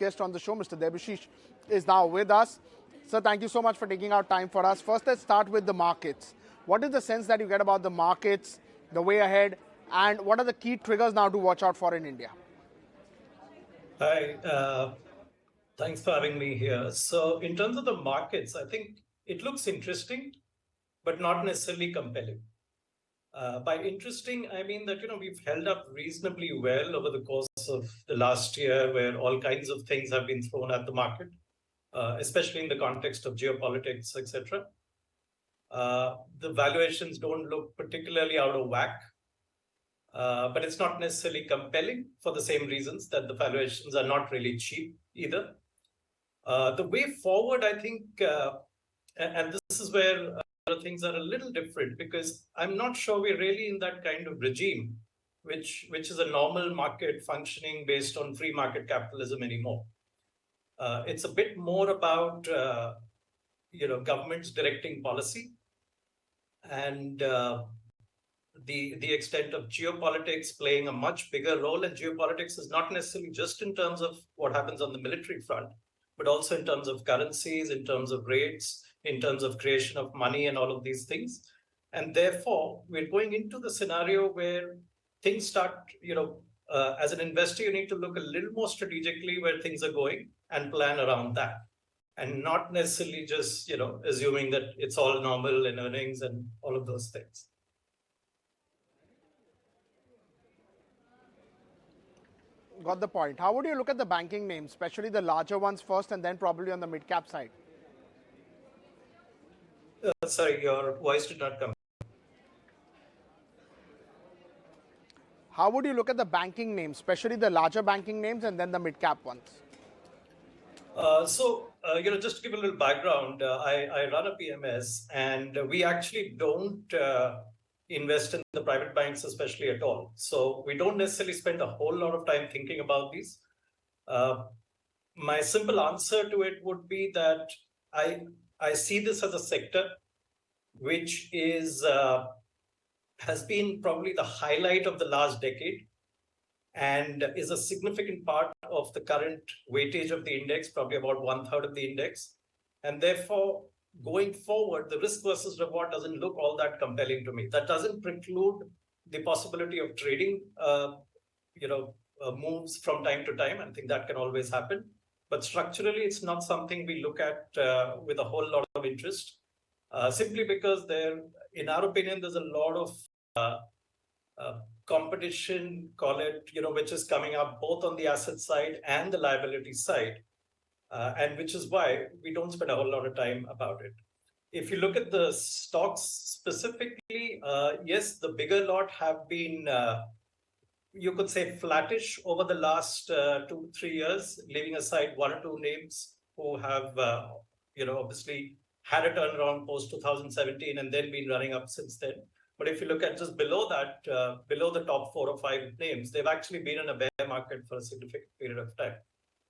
guest on the show, Mr. Debashish, is now with us. Sir, thank you so much for taking out time for us. First, let's start with the markets. What is the sense that you get about the markets, the way ahead, and what are the key triggers now to watch out for in India? Hi, thanks for having me here. So in terms of the markets, I think it looks interesting, but not necessarily compelling. By interesting, I mean that, we've held up reasonably well over the course of the last year where all kinds of things have been thrown at the market, especially in the context of geopolitics, etc. The valuations don't look particularly out of whack, but it's not necessarily compelling for the same reasons that the valuations are not really cheap either. The way forward, I think, and this is where things are a little different, because I'm not sure we're really in that kind of regime, which is a normal market functioning based on free market capitalism anymore. It's a bit more about governments directing policy and the extent of geopolitics playing a much bigger role. And geopolitics is not necessarily just in terms of what happens on the military front, but also in terms of currencies, in terms of rates, in terms of creation of money and all of these things. And therefore, we're going into the scenario where things start, as an investor, you need to look a little more strategically where things are going and plan around that. And not necessarily just, assuming that it's all normal in earnings and all of those things. Got the point. How would you look at the banking names, especially the larger ones first and then probably on the mid-cap side? Sorry, your voice did not come. How would you look at the banking names, especially the larger banking names and then the mid-cap ones? Just to give a little background, I run a PMS, and we actually don't invest in the private banks, especially at all. So we don't necessarily spend a whole lot of time thinking about these. My simple answer to it would be that I see this as a sector which has been probably the highlight of the last decade and is a significant part of the current weightage of the index, probably about 1/3 of the index. And therefore, going forward, the risk versus reward doesn't look all that compelling to me. That doesn't preclude the possibility of trading, moves from time to time. I think that can always happen. But structurally, it's not something we look at with a whole lot of interest, simply because in our opinion, there's a lot of competition, call it, which is coming up both on the asset side and the liability side. And which is why we don't spend a whole lot of time about it. If you look at the stocks specifically, yes, the bigger lot have been, you could say, flattish over the last 2-3 years, leaving aside one or two names who have, obviously had a turnaround post 2017 and then been running up since then. But if you look at just below that, below the top 4 or 5 names, they've actually been in a bear market for a significant period of time.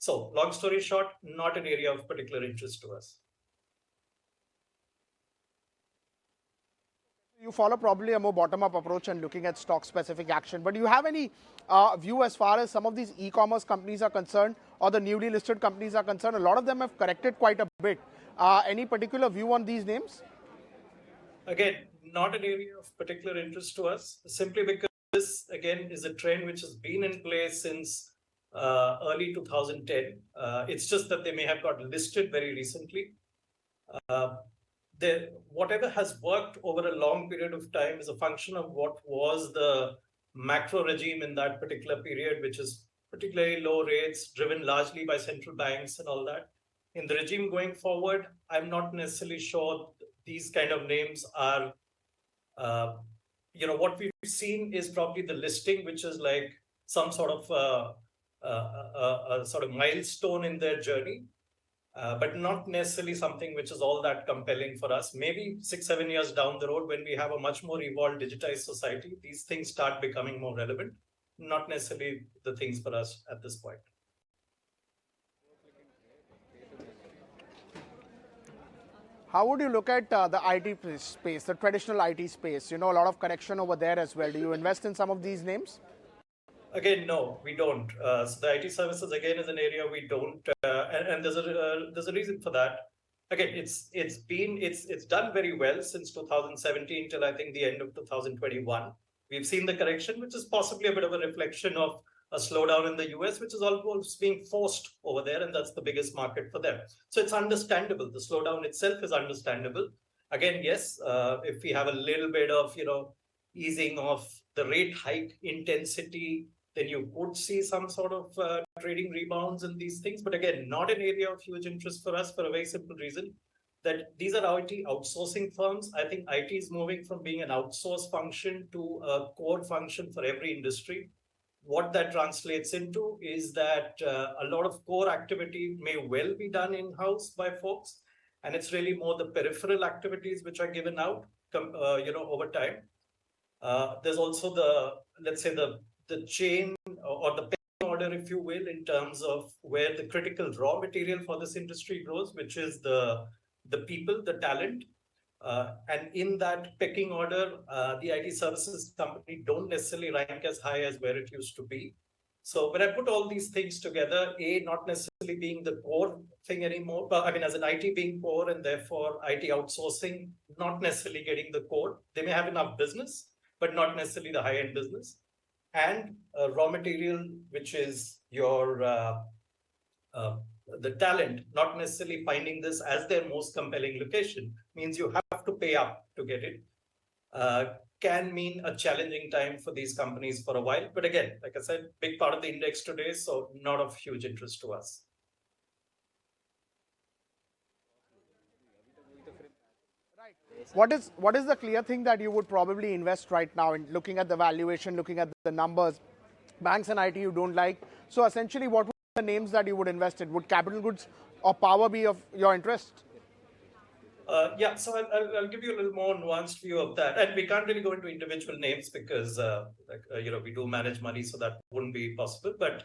So, long story short, not an area of particular interest to us. You follow probably a more bottom-up approach and looking at stock-specific action. But do you have any view as far as some of these e-commerce companies are concerned or the newly listed companies are concerned? A lot of them have corrected quite a bit. Any particular view on these names? Again, not an area of particular interest to us, simply because this, again, is a trend which has been in place since early 2010. It's just that they may have got listed very recently. Whatever has worked over a long period of time is a function of what was the macro regime in that particular period, which is particularly low rates, driven largely by central banks and all that. In the regime going forward, I'm not necessarily sure these kind of names are, what we've seen is probably the listing, which is like some sort of a sort of milestone in their journey, but not necessarily something which is all that compelling for us. Maybe 6-7 years down the road, when we have a much more evolved, digitized society, these things start becoming more relevant, not necessarily the things for us at this point. How would you look at the IT space, the traditional IT space? A lot of correction over there as well. Do you invest in some of these names? Again, no, we don't. So the IT services again is an area we don't, and there's a reason for that. Again, it's done very well since 2017 till I think the end of 2021. We've seen the correction, which is possibly a bit of a reflection of a slowdown in the US, which is almost being forced over there, and that's the biggest market for them. So it's understandable. The slowdown itself is understandable. Again, yes, if we have a little bit of easing of the rate hike intensity, then you could see some sort of trading rebounds in these things. But again, not an area of huge interest for us for a very simple reason that these are IT outsourcing firms. I think IT is moving from being an outsource function to a core function for every industry. What that translates into is that a lot of core activity may well be done in-house by folks, and it's really more the peripheral activities which are given out, over time. There's also let's say the chain or the pecking order, if you will, in terms of where the critical raw material for this industry grows, which is the people, the talent. And in that pecking order, the IT services company don't necessarily rank as high as where it used to be. So when I put all these things together, not necessarily being the core thing anymore, but I mean, as an IT being core and therefore IT outsourcing, not necessarily getting the core. They may have enough business, but not necessarily the high-end business. And raw material, which is your the talent, not necessarily finding this as their most compelling location, means you have to pay up to get it. Can mean a challenging time for these companies for a while. But again, like I said, big part of the index today, so not of huge interest to us. Right. What is the clear thing that you would probably invest right now in looking at the valuation, looking at the numbers, banks and IT you don't like? So essentially, what would be the names that you would invest in? Would capital goods or power be of your interest? Yeah, so I'll give you a little more nuanced view of that. And we can't really go into individual names because, we do manage money, so that wouldn't be possible. But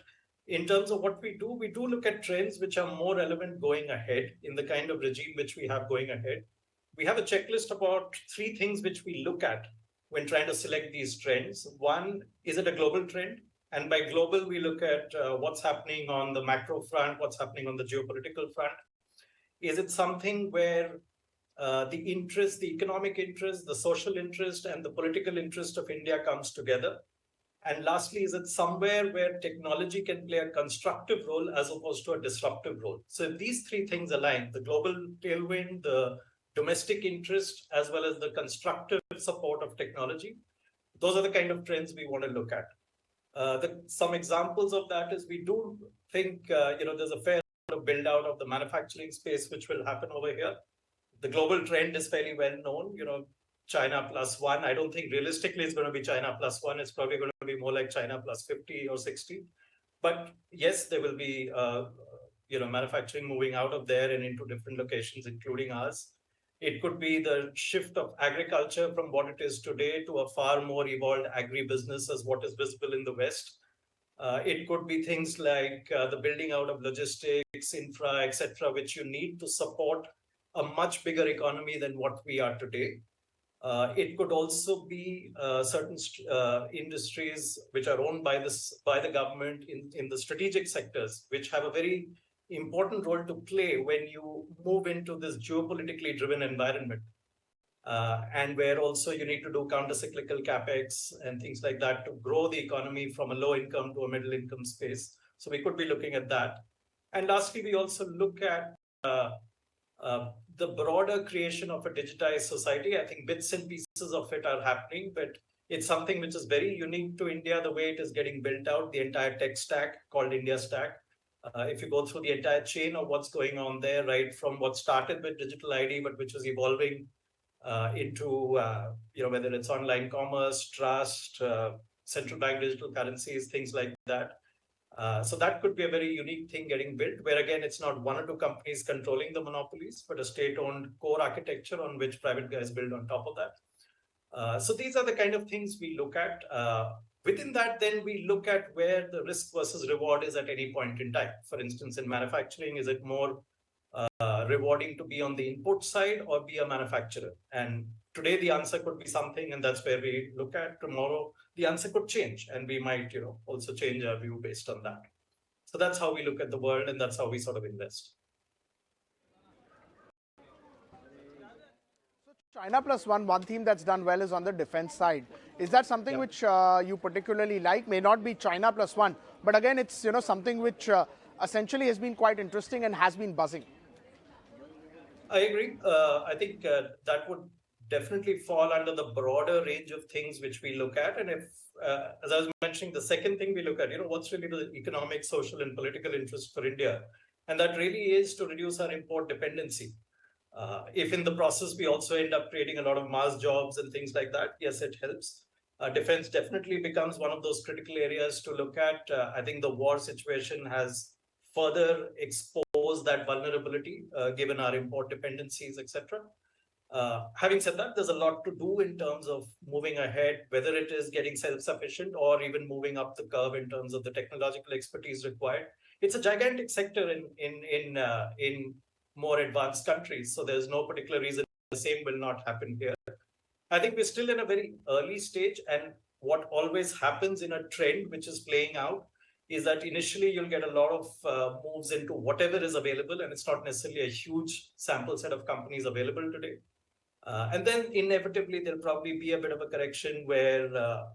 in terms of what we do look at trends which are more relevant going ahead in the kind of regime which we have going ahead. We have a checklist about 3 things which we look at when trying to select these trends. One, is it a global trend? And by global, we look at what's happening on the macro front, what's happening on the geopolitical front. Is it something where the interest, the economic interest, the social interest, and the political interest of India comes together? And lastly, is it somewhere where technology can play a constructive role as opposed to a disruptive role? So if these 3 things align, the global tailwind, the domestic interest, as well as the constructive support of technology, those are the kind of trends we want to look at. Some examples of that is we do think, there's a fair build out of the manufacturing space which will happen over here. The global trend is fairly well known, China +1. I don't think realistically it's going to be China +1. It's probably going to be more like China +50 or 60. But yes, there will be, manufacturing moving out of there and into different locations, including ours. It could be the shift of agriculture from what it is today to a far more evolved agribusiness as what is visible in the West. It could be things like the building out of logistics, infra, etc., which you need to support a much bigger economy than what we are today. It could also be certain industries which are owned by the government in the strategic sectors, which have a very important role to play when you move into this geopolitically driven environment. And where also you need to do counter-cyclical capex and things like that to grow the economy from a low income to a middle income space. So we could be looking at that. And lastly, we also look at the broader creation of a digitized society. I think bits and pieces of it are happening, but it's something which is very unique to India, the way it is getting built out, the entire tech stack called India Stack. If you go through the entire chain of what's going on there, right from what started with digital ID, but which is evolving into, whether it's online commerce, trust, central bank digital currencies, things like that. So that could be a very unique thing getting built, where again, it's not 1 or 2 companies controlling the monopolies, but a state-owned core architecture on which private guys build on top of that. So these are the kind of things we look at. Within that, then we look at where the risk versus reward is at any point in time. For instance, in manufacturing, is it more rewarding to be on the input side or be a manufacturer? And today the answer could be something, and that's where we look at. Tomorrow the answer could change, and we might, also change our view based on that. So that's how we look at the world, and that's how we sort of invest. China plus one theme that's done well is on the defense side. Is that something which you particularly like? May not be China plus one, but again, it's something which essentially has been quite interesting and has been buzzing. I agree. I think that would definitely fall under the broader range of things which we look at. And if, as I was mentioning, the second thing we look at, what's really the economic, social, and political interest for India, and that really is to reduce our import dependency. If in the process we also end up creating a lot of mass jobs and things like that, yes, it helps. Defense definitely becomes one of those critical areas to look at. I think the war situation has further exposed that vulnerability given our import dependencies, etc. Having said that, there's a lot to do in terms of moving ahead, whether it is getting self-sufficient or even moving up the curve in terms of the technological expertise required. It's a gigantic sector in more advanced countries, so there's no particular reason the same will not happen here. I think we're still in a very early stage, and what always happens in a trend which is playing out is that initially you'll get a lot of moves into whatever is available, and it's not necessarily a huge sample set of companies available today. And then inevitably there'll probably be a bit of a correction where the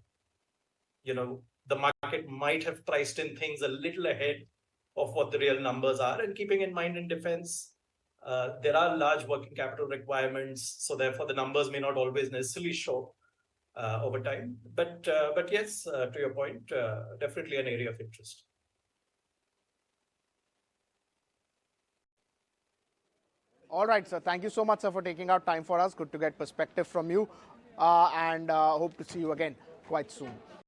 market might have priced in things a little ahead of what the real numbers are. And keeping in mind in defense, there are large working capital requirements, so therefore the numbers may not always necessarily show over time. But yes, to your point, definitely an area of interest. All right, sir. Thank you so much, sir, for taking out time for us. Good to get perspective from you, and hope to see you again quite soon.